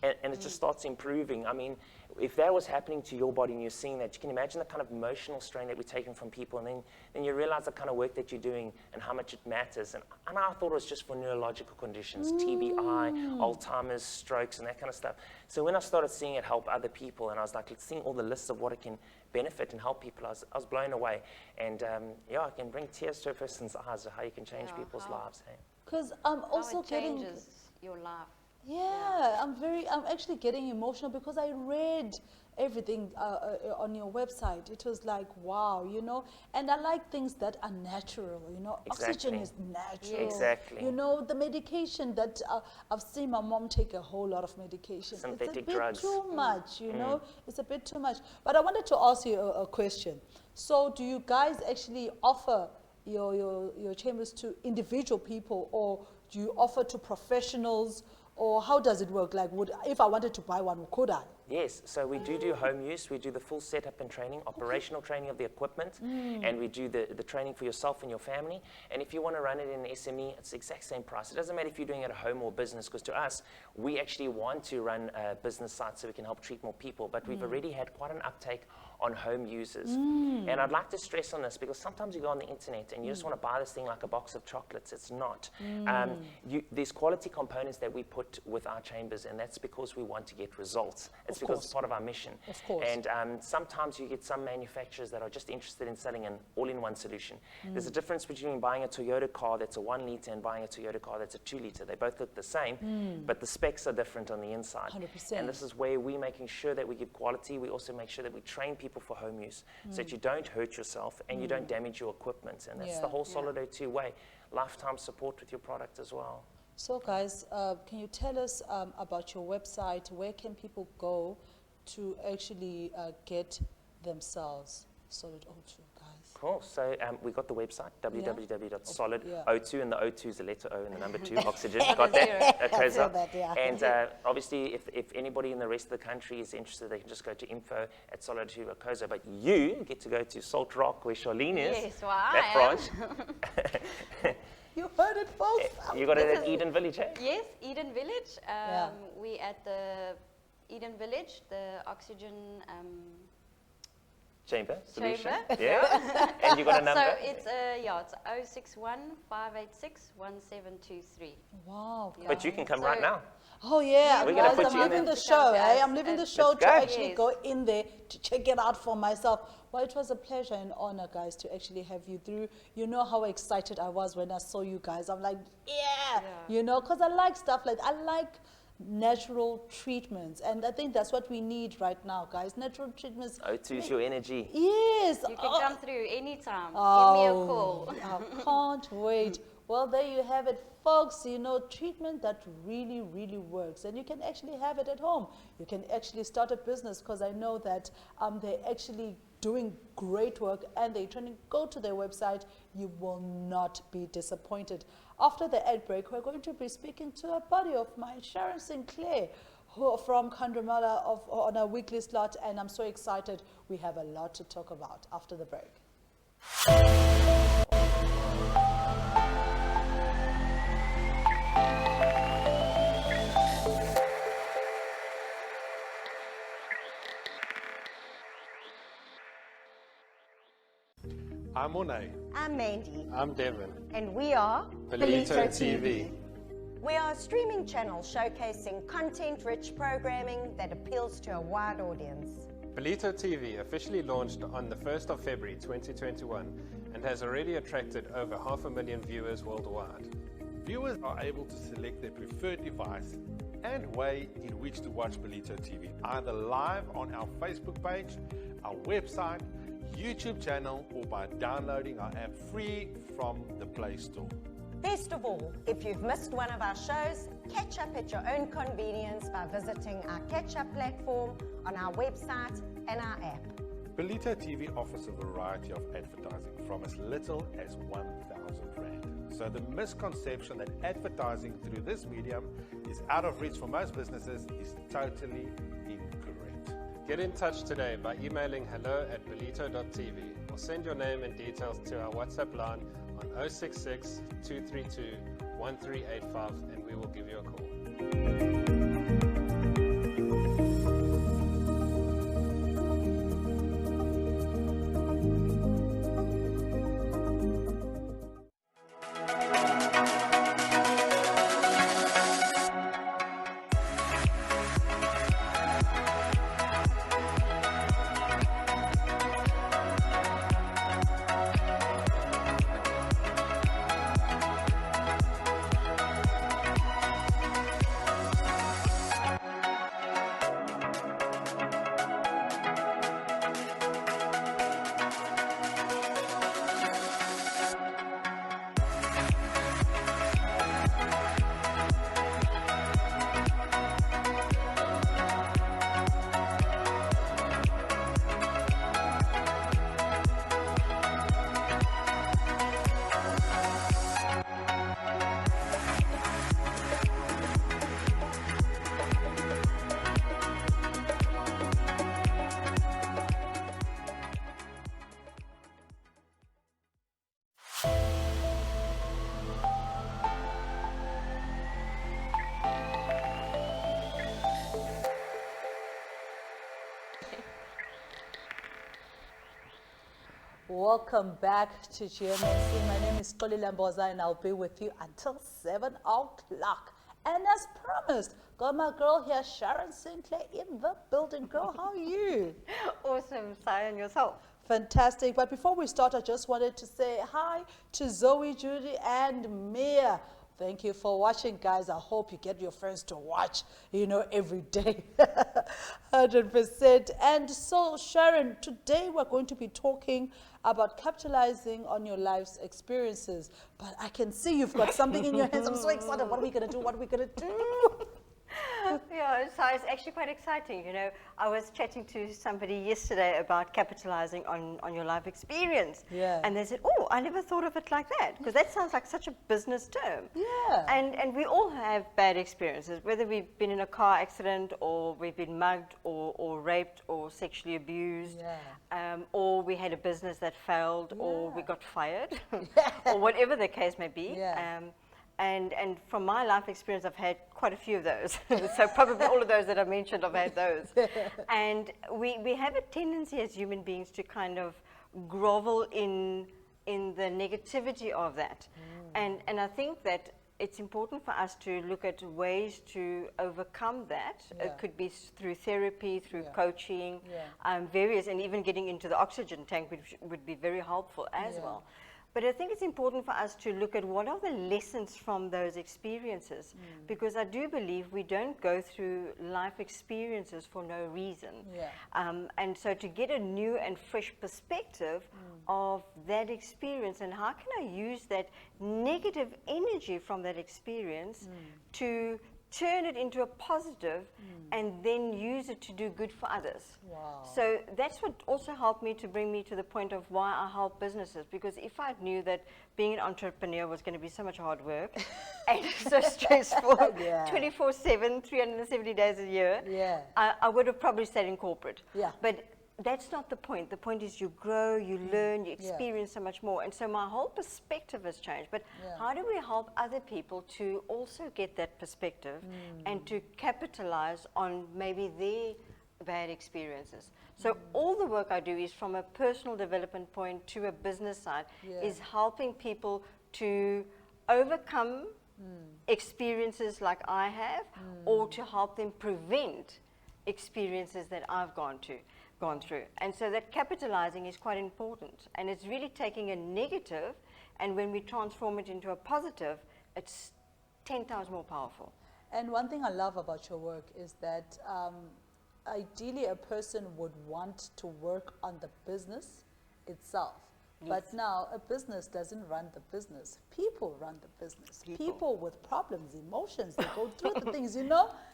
G: And it just starts improving. I mean, if that was happening to your body and you're seeing that, you can imagine the kind of emotional strain that we're taking from people, and then you realize the kind of work that you're doing and how much it matters. And I thought it was just for neurological conditions, TBI, Alzheimer's, strokes, and that kind of stuff. So when I started seeing it help other people, and I was like seeing all the lists of what it can benefit and help people, I was blown away. And I can bring tears to a person's eyes of how you can change people's lives.
A: Because I'm also getting...
F: changes your life.
A: Yeah, I'm actually getting emotional because I read everything on your website. It was like, wow, you know, and I like things that are natural, you know. Oxygen
G: Exactly.
A: is natural.
G: Exactly.
A: You know, the medication that I've seen my mom take a whole lot of medication.
G: Synthetic
A: it's a bit
G: drugs.
A: too much, you know. It's a bit too much. But I wanted to ask you a question. So do you guys actually offer your chambers to individual people, or do you offer to professionals, or how does it work? Like, if I wanted to buy one, could I?
G: Yes, so we do home use. We do the full setup and training, operational training of the equipment, and we do the training for yourself and your family. And if you want to run it in an SME, it's the exact same price. It doesn't matter if you're doing it at home or business, because to us, we actually want to run a business site so we can help treat more people. But we've already had quite an uptake on home users. And I'd like to stress on this, because sometimes you go on the internet and you just want to buy this thing like a box of chocolates. It's not. There's quality components that we put with our chambers, and that's because we want to get results. It's because it's part of our mission.
A: Of course.
G: And sometimes you get some manufacturers that are just interested in selling an all-in-one solution. There's a difference between buying a Toyota car that's a 1 litre and buying a Toyota car that's a 2 litre. They both look the same, but the specs are different on the inside.
A: 100%.
G: And this is where we're making sure that we give quality. We also make sure that we train people for home use so that you don't hurt yourself and you don't damage your equipment. And that's the whole Solid O2 way. Lifetime support with your product as well.
A: So guys, can you tell us about your website? Where can people go to actually get themselves Solid O2, guys?
G: Cool. So we got the website, www.solid, O2, and the O2 is the letter O and the number 2, oxygen. Got that? Okoza.
A: that, yeah.
G: And obviously, if anybody in the rest of the country is interested, they can just go to info@solid2 Okoza. But you get to go to Salt Rock, where Charlene is.
F: Yes, well, I
G: that
F: am.
G: branch.
A: You heard it, folks.
G: You got it at Eden Village, eh?
F: Yes, Eden Village.
A: Yeah.
F: We at the Eden Village, the oxygen
G: Chamber solution.
F: chamber.
G: Yeah. And you got a number?
F: So it's it's 061 586 1723.
A: Wow.
G: But you can come right
F: So-
G: now.
A: Oh yeah,
G: We're gonna
A: guys,
G: put
A: I'm
G: you in
A: leaving
G: there.
A: the show,
F: Guys,
A: I'm leaving the
F: let's
A: show
G: go.
A: to actually
F: Yes.
A: go in there to check it out for myself. Well, it was a pleasure and honor, guys, to actually have you through. You know how excited I was when I saw you guys. I'm like, yeah. You know, because I like stuff like, I like natural treatments. And I think that's what we need right now, guys. Natural treatments.
G: O2 is your energy.
A: Yes.
F: You can come through anytime.
A: Oh,
F: Give me a call.
A: I can't wait. Well, there you have it, folks. You know, treatment that really, really works. And you can actually have it at home. You can actually start a business, because I know that they're actually doing great work and they're trying to go to their website. You will not be disappointed. After the ad break, we're going to be speaking to a buddy of mine, Sharon Sinclair, who from Kandramala on a weekly slot. And I'm so excited. We have a lot to talk about after the break.
H: I'm Monet.
I: I'm Mandy,
H: I'm Devin.
I: and we are
H: Belito TV.
I: We are a streaming channel showcasing content-rich programming that appeals to a wide audience.
H: Belito TV officially launched on the 1st of February 2021 and has already attracted over 500,000 viewers worldwide.
J: Viewers are able to select their preferred device and way in which to watch Belito TV, either live on our Facebook page, our website, YouTube channel, or by downloading our app free from the Play Store.
I: Best of all, if you've missed one of our shows, catch up at your own convenience by visiting our catch-up platform on our website and our app.
J: Belito TV offers a variety of advertising from as little as 1,000 Rand. So the misconception that advertising through this medium is out of reach for most businesses is totally incorrect.
H: Get in touch today by emailing hello@belito.tv or send your name and details to our WhatsApp line on 066 232 1385 and we will give you a call.
A: Welcome back to GMNC. My name is Toli Lamboza and I'll be with you until 7 o'clock. And as promised, got my girl here, Sharon Sinclair, in the building. Girl, how are you?
K: Awesome, Sion, yourself.
A: Fantastic. But before we start, I just wanted to say hi to Zoe, Judy, and Mia. Thank you for watching, guys. I hope you get your friends to watch, every day. 100%. And so, Sharon, today we're going to be talking about capitalizing on your life's experiences. But I can see you've got something in your hands. I'm so excited. What are we going to do? What are we going to do?
K: Yeah, so it's actually quite exciting. I was chatting to somebody yesterday about capitalizing on your life experience.
A: Yeah.
K: And they said, oh, I never thought of it like that, because that sounds like such a business term.
A: Yeah.
K: And we all have bad experiences, whether we've been in a car accident or we've been mugged or raped or sexually abused, or we had a business that failed, or we got fired, or whatever the case may be.
A: Yeah.
K: And from my life experience, I've had quite a few of those. So probably all of those that I mentioned, I've had those. And we have a tendency as human beings to kind of grovel in the negativity of that. And I think that it's important for us to look at ways to overcome that. It could be through therapy, through coaching, various, and even getting into the oxygen tank, which would be very helpful as well. But I think it's important for us to look at what are the lessons from those experiences, because I do believe we don't go through life experiences for no reason. And so to get a new and fresh perspective of that experience, and how can I use that negative energy from that experience to turn it into a positive and then use it to do good for others.
A: Wow.
K: So that's what also helped me to bring me to the point of why I help businesses, because if I knew that being an entrepreneur was going to be so much hard work and so stressful, 24/7, 370 days a year, I would have probably stayed in corporate. But that's not the point. The point is you grow, you learn, you experience so much more. And so my whole perspective has changed. But how do we help other people to also get that perspective and to capitalize on maybe their bad experiences? So all the work I do is from a personal development point to a business side, is helping people to overcome experiences like I have, or to help them prevent experiences that I've gone through. And so that capitalizing is quite important, and it's really taking a negative, and when we transform it into a positive, it's 10 times more powerful.
A: And one thing I love about your work is that ideally a person would want to work on the business itself. But now a business doesn't run the business. People run the business. People with problems, emotions, they go through the things,
K: That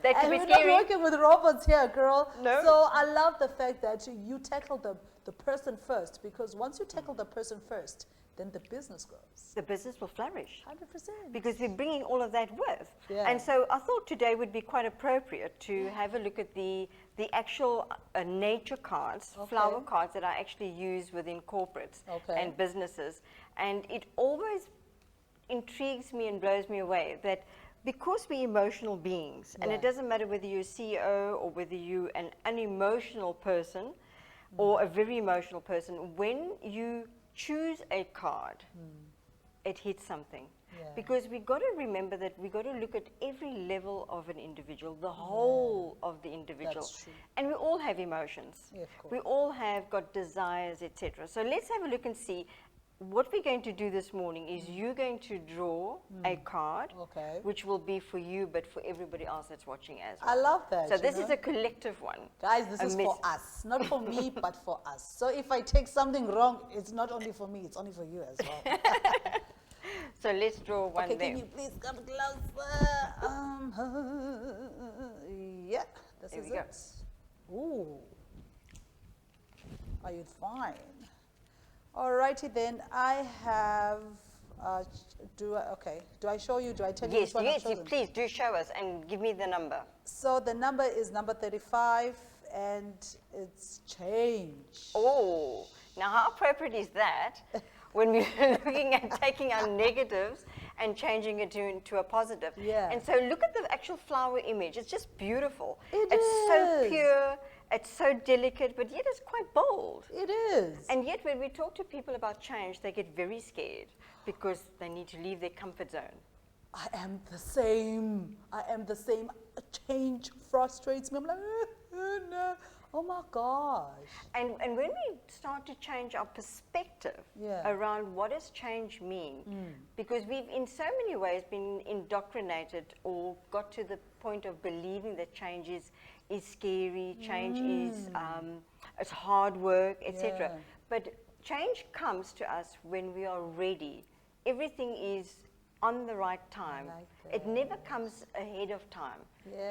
K: could
A: and
K: be
A: we're
K: scary.
A: not working with robots here, girl.
K: No.
A: So I love the fact that you tackle the person first, because once you tackle the person first, then the business grows.
K: The business will flourish.
A: 100%.
K: Because we're bringing all of that with.
A: Yeah.
K: And so I thought today would be quite appropriate to have a look at the actual nature cards, flower cards that I actually use within corporates and businesses. And it always intrigues me and blows me away that because we're emotional beings, and it doesn't matter whether you're a CEO or whether you're an unemotional person or a very emotional person, when you choose a card, it hits something. Because we got to remember that we got to look at every level of an individual, the whole of the individual.
A: That's true.
K: And we all have emotions.
A: Yeah, of course.
K: We all have got desires, etc. So let's have a look and see. What we're going to do this morning is you're going to draw a card, which will be for you, but for everybody else that's watching as well.
A: I love that.
K: So this is a collective one.
A: Guys, this is for us, not for me, but for us. So if I take something wrong, it's not only for me, it's only for you as well.
K: So let's draw one there.
A: Can you please come closer? Yeah, this is it. Ooh. Are you fine? Alrighty then, I have, do I show you, do I tell you which one I've chosen?
K: Please do show us and give me the number.
A: So the number is number 35 and it's change.
K: Oh, now how appropriate is that when we're looking at taking our negatives and changing it into a positive?
A: Yeah.
K: And so look at the actual flower image, it's just beautiful.
A: It's
K: so pure. It's so delicate, but yet it's quite bold.
A: It is.
K: And yet when we talk to people about change, they get very scared because they need to leave their comfort zone.
A: I am the same. I am the same. Change frustrates me. I'm like, no. Oh my gosh.
K: And when we start to change our perspective around what does change mean, because we've in so many ways been indoctrinated or got to the point of believing that change is scary, change is it's hard work, etc. But change comes to us when we are ready. Everything is on the right time. It never comes ahead of time.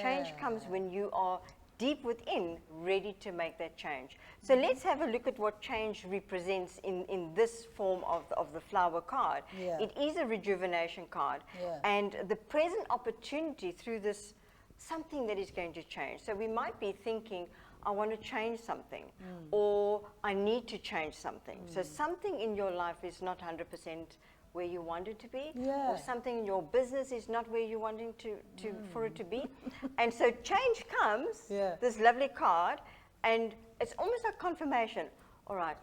K: Change comes when you are deep within, ready to make that change. So let's have a look at what change represents in this form of the flower card. It is a rejuvenation card. And the present opportunity through this, something that is going to change. So we might be thinking, I want to change something, or I need to change something. So something in your life is not 100% where you want it to be, or something in your business is not where you wanting to for it to be. And so change comes, this lovely card, and it's almost like confirmation. All right,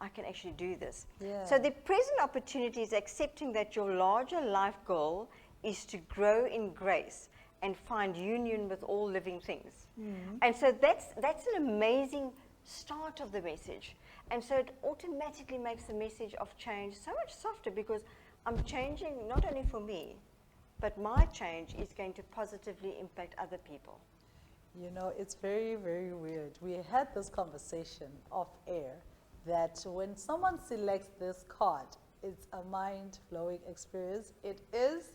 K: I can actually do this. So the present opportunity is accepting that your larger life goal is to grow in grace and find union with all living things. And so that's an amazing start of the message. And so it automatically makes the message of change so much softer, because I'm changing not only for me, but my change is going to positively impact other people.
A: You know, it's very, very weird. We had this conversation off air that when someone selects this card, it's a mind-blowing experience. It is.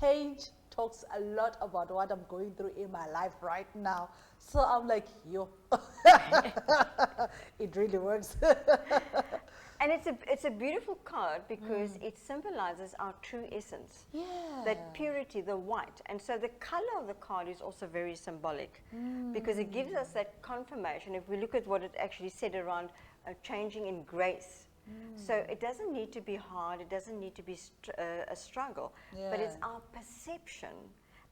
A: Change talks a lot about what I'm going through in my life right now. So I'm like, yo, it really works.
K: And it's a beautiful card because it symbolizes our true essence. That purity, the white. And so the color of the card is also very symbolic because it gives us that confirmation. If we look at what it actually said around changing in grace. So it doesn't need to be hard, it doesn't need to be a struggle, but it's our perception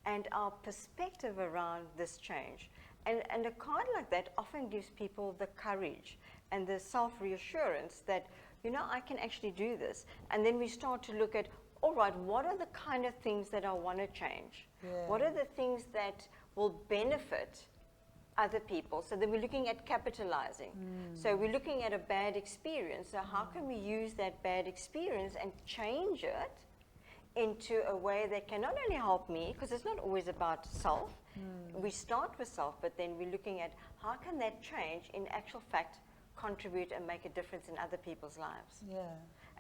K: and our perspective around this change. And a card like that often gives people the courage and the self-reassurance that, you know, I can actually do this. And then we start to look at, all right, what are the kind of things that I want to change? What are the things that will benefit other people? So then we're looking at capitalizing. So we're looking at a bad experience. So how can we use that bad experience and change it into a way that can not only help me, because it's not always about self. We start with self, but then we're looking at how can that change in actual fact contribute and make a difference in other people's lives.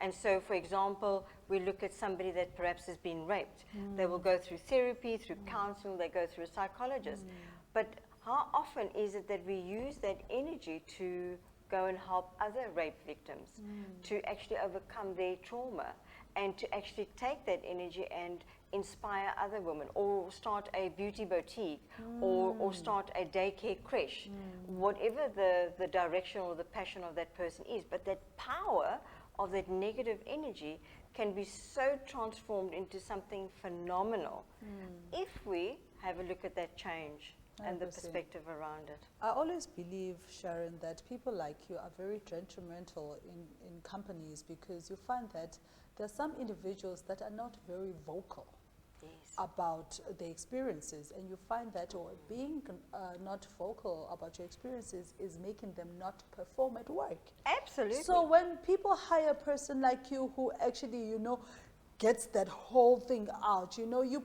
K: And so, for example, we look at somebody that perhaps has been raped. They will go through therapy, through counseling, they go through a psychologist. But how often is it that we use that energy to go and help other rape victims to actually overcome their trauma and to actually take that energy and inspire other women, or start a beauty boutique, or start a daycare creche, whatever the direction or the passion of that person is. But that power of that negative energy can be so transformed into something phenomenal if we have a look at that change and the perspective around it.
A: I always believe, Sharon, that people like you are very detrimental in companies, because you find that there are some individuals that are not very vocal about their experiences, and you find that being not vocal about your experiences is making them not perform at work.
K: Absolutely.
A: So when people hire a person like you who actually, you know, gets that whole thing out, you know, you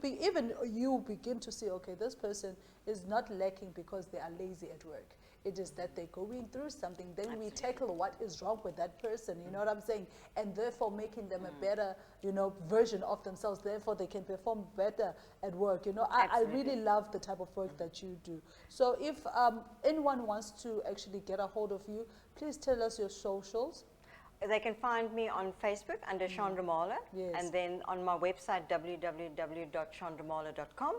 A: begin to see, okay, this person is not lacking because they are lazy at work. It is that they're going through something. Then we tackle what is wrong with that person, you know what I'm saying? And therefore making them a better, you know, version of themselves. Therefore they can perform better at work. You know, I really love the type of work that you do. So if anyone wants to actually get a hold of you, please tell us your socials.
K: They can find me on Facebook under Chandra Mala, and then on my website www.chandramala.com.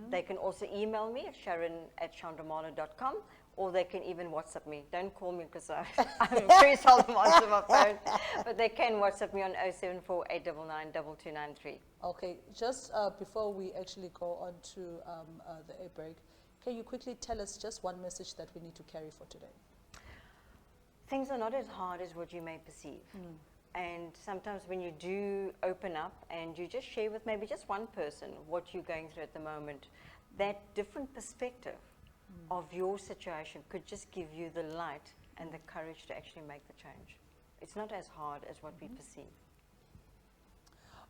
K: They can also email me at sharon@chandramala.com, or they can even WhatsApp me. Don't call me because I'm very seldom answer my phone, but they can WhatsApp me on 074-899-2293.
A: Okay, just before we actually go on to the air break, can you quickly tell us just one message that we need to carry for today?
K: Things are not as hard as what you may perceive. And sometimes when you do open up and you just share with maybe just one person what you're going through at the moment, that different perspective of your situation could just give you the light and the courage to actually make the change. It's not as hard as what we perceive.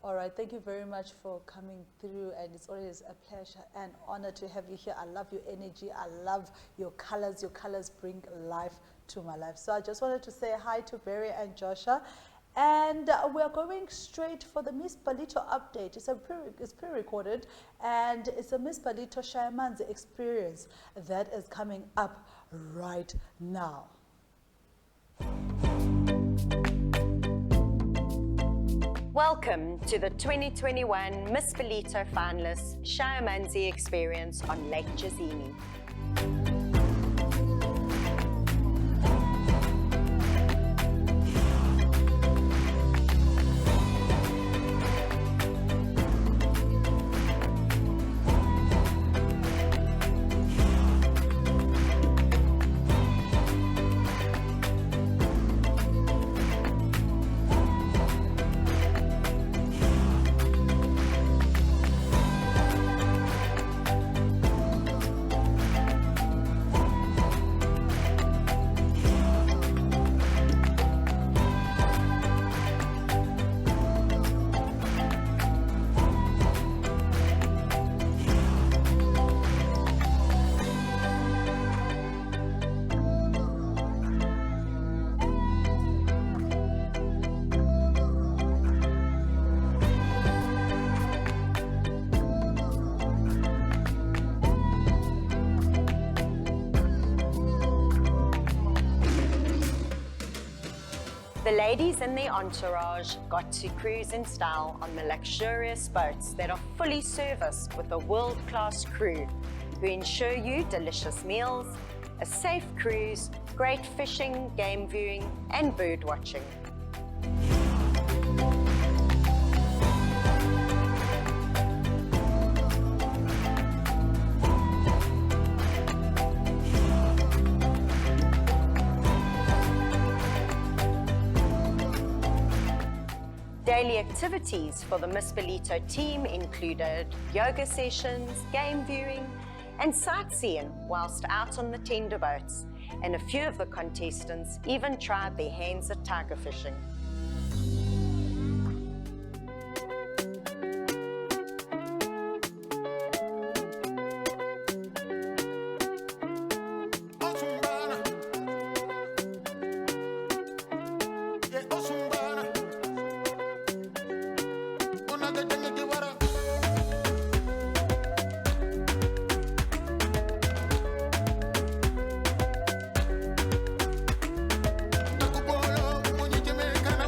A: All right, thank you very much for coming through, and it's always a pleasure and honor to have you here. I love your energy. I love your colors. Your colors bring life to my life. So I just wanted to say hi to Barry and Joshua. And we're going straight for the Miss Palito update. It's pre-recorded, and it's a Miss Palito Shayamanzi experience that is coming up right now.
I: Welcome to the 2021 Miss Palito finalist Shayamanzi experience on Lake Jazini. The ladies and their entourage got to cruise in style on the luxurious boats that are fully serviced with a world-class crew who ensure you delicious meals, a safe cruise, great fishing, game viewing, and bird watching. Daily activities for the Miss Palito team included yoga sessions, game viewing, and sightseeing whilst out on the tender boats, and a few of the contestants even tried their hands at tiger fishing.
L: Takupolo, munyi jeme kana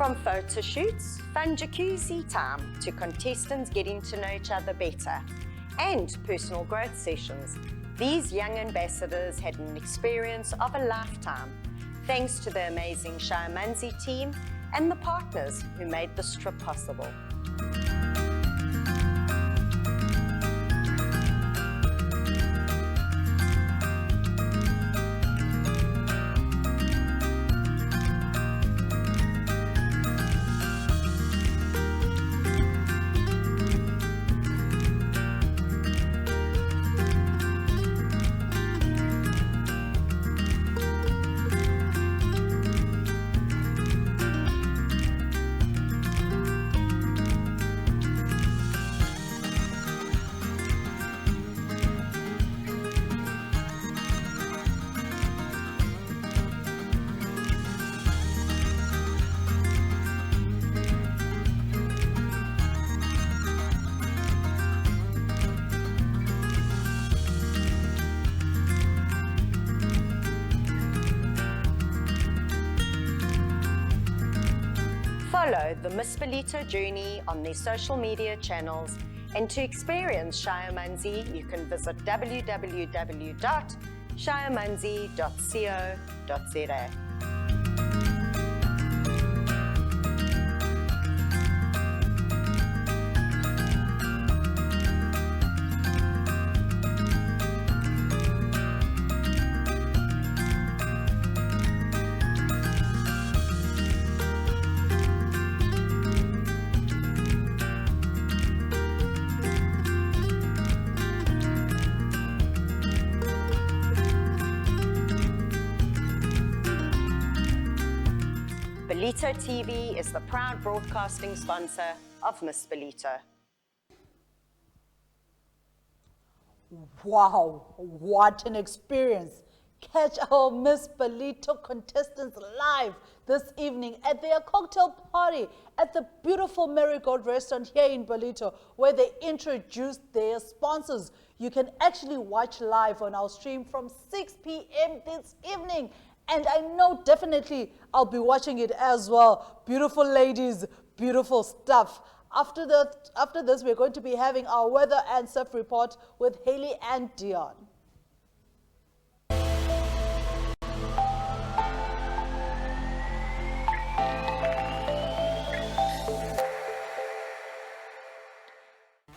I: From photo shoots, fun jacuzzi time, to contestants getting to know each other better, and personal growth sessions, these young ambassadors had an experience of a lifetime, thanks to the amazing GMNC team and the partners who made this trip possible. Follow the Miss Belito journey on their social media channels, and to experience GMNC, you can visit www.gmnc.co.za. Belito TV is the proud broadcasting sponsor of Miss Belito.
A: Wow, what an experience. Catch our Miss Belito contestants live this evening at their cocktail party at the beautiful Marigold restaurant here in Belito, where they introduced their sponsors. You can actually watch live on our stream from 6 p.m. this evening. And I know definitely I'll be watching it as well. Beautiful ladies, beautiful stuff. After this, we're going to be having our weather and surf report with Haley and Dion.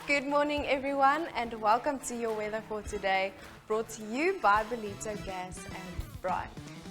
L: Good morning everyone, and welcome to your weather for today, brought to you by Belito Gas and Braai.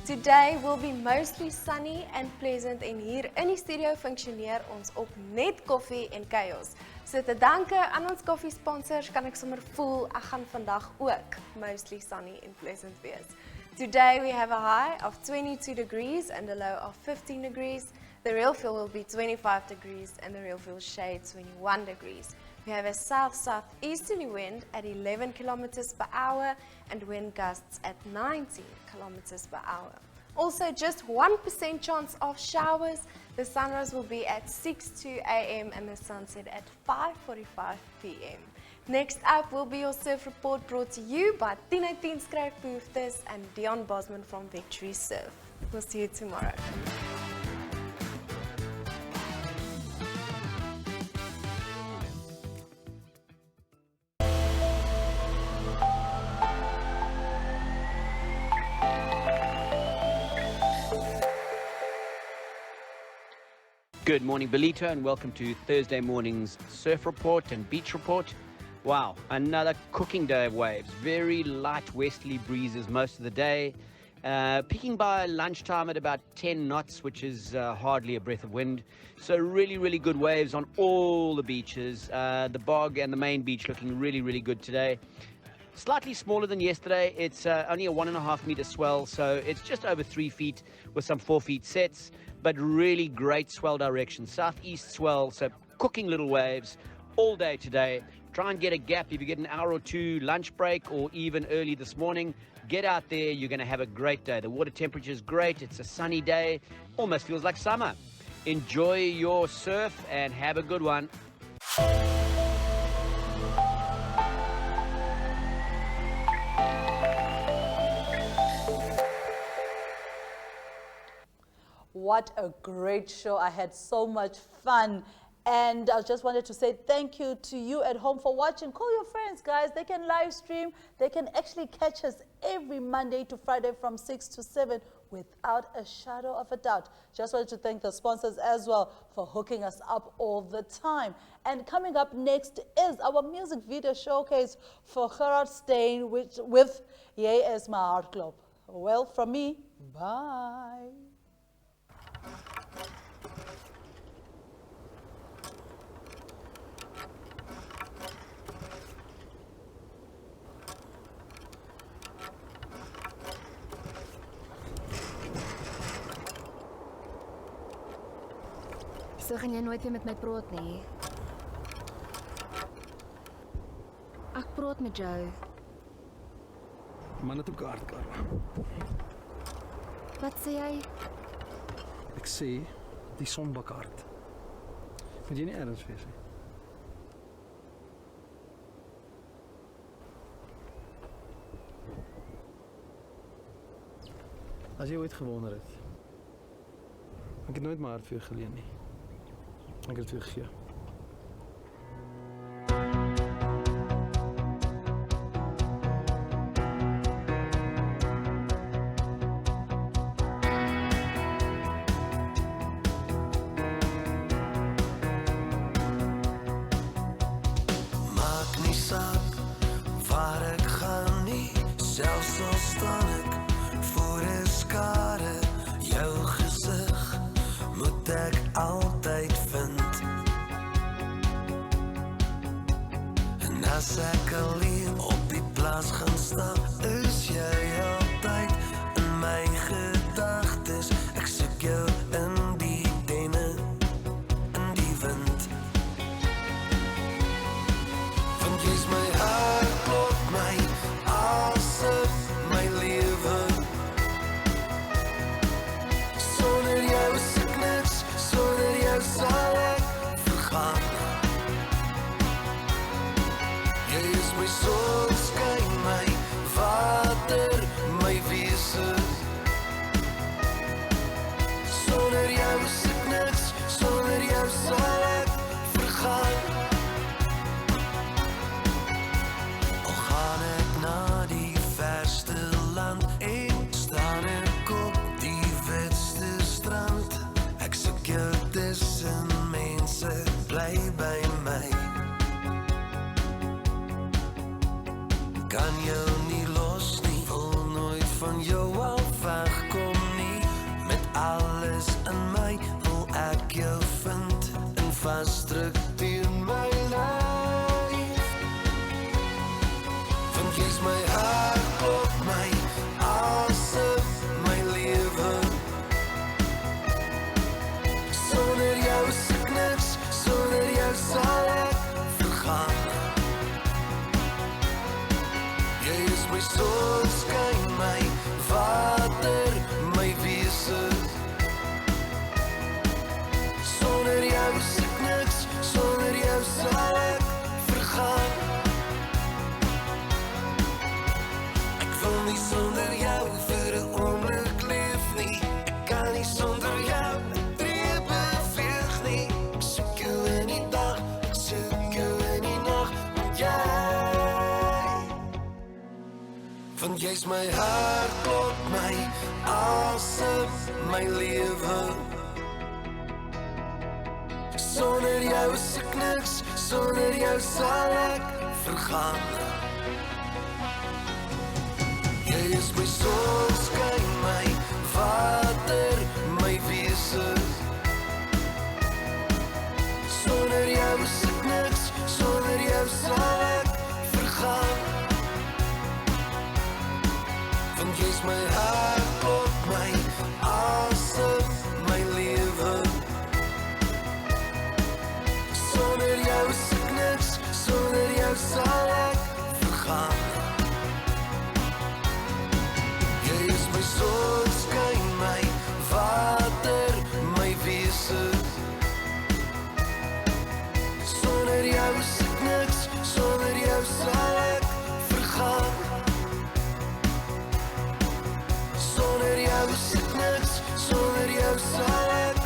L: Today will be mostly sunny and pleasant, en hier in die studio functioneer ons op net koffie en chaos. So te danke aan ons koffie sponsors kan ek sommer voel ek gaan vandag ook mostly sunny and pleasant wees. Today we have a high of 22 degrees and a low of 15 degrees. The real feel will be 25 degrees and the real feel shade 21 degrees. We have a south-southeasterly wind at 11 kilometers per hour and wind gusts at 19 kilometers per hour. Also, just 1% chance of showers. The sunrise will be at 6:02 a.m. and the sunset at 5:45 p.m. Next up will be your surf report, brought to you by Tino Tien Skryfbehoeftes and Dion Bosman from Victory Surf. We'll see you tomorrow.
M: Good morning, Belito, and welcome to Thursday morning's surf report and beach report. Wow, another cooking day of waves. Very light westerly breezes most of the day. Peaking by lunchtime at about 10 knots, which is hardly a breath of wind. So really, really good waves on all the beaches. The bog and the main beach looking really, really good today. Slightly smaller than yesterday. It's only a 1.5 meter swell, so it's just over 3 feet with some 4 feet sets, but really great swell direction. Southeast swell, so cooking little waves all day today. Try and get a gap if you get an hour or two lunch break, or even early this morning. Get out there, you're going to have a great day. The water temperature is great, it's a sunny day, almost feels like summer. Enjoy your surf and have a good one.
A: what a great show. I had so much fun. And I just wanted to say thank you to you at home for watching. Call your friends, guys. They can live stream. They can actually catch us every Monday to Friday from 6 to 7 without a shadow of a doubt. Just wanted to thank the sponsors as well for hooking us up all the time. And coming up next is our music video showcase for Gerard Steyn with Jy Is My Hartklop. Well, from me, bye.
N: So gaan jy nooit weer met my praat nie. Ek praat met jou.
O: Man het ook hard, Karma.
N: Wat sê jy?
O: Ek sê, die son bak hard. Moet jy nie ergens wees nie. As jy ooit gewonder het, ek het nooit my hart vir jou geleen nie. Ek het het weer gegee.
P: Maak nie saak waar ek gaan nie, selfs al staan ek voor 'n skare, jou gesig moet ek altyd vind. En as ek alleen op die plaas gaan staan, is jy altyd in my gedagtes. Ek soek jou in die denne, in die wind. Want jy's my hartklop, my asem, my lewe. Sonder jou is ek niks, sonder jou sal ek vergaan. Jy is my sonskyn, my water, my wese. Sonder jou is ek niks, sonder jou sal ek vergaan. Al gaan ek na die verste land en staan ek op die witste strand. Ek soek jou tussen mense, bly by my. Kan jou nie los nie, wil nooit van jou al wegkom nie. Met alles in my wil ek jou vind en vasdruk teen my lyf. Want jy's my hartklop, my asem, my lewe. Sonder jou is ek niks, sonder jou sal ek vergaan. Jy is my sonskyn, my water, my wese. Sonder jou is ek niks, sonder jou sal ek vergaan. Ek wil nie sonder jou vir 'n oomblik leef nie. Ek kan nie sonder jou 'n tree beweeg nie. Ek soek jou in die dag, ek soek jou in die nag. Want jy's my hartklop, my asem, my lewe. Sonder jou is ek niks, sonder jou sal ek vergaan. Jy is my sonskyn, my water, my wese. Sonder jou is ek niks, sonder jou sal ek vergaan. Want jy's my hartklop, my asem, my lewe. Sonder jou is ek niks, sonder jou sal ek vergaan. Jy is my sonskyn, my water, my wese. Sonder jou is ek niks, sonder jou sal ek vergaan. Sonder jou jou is ek niks, sonder jou sal ek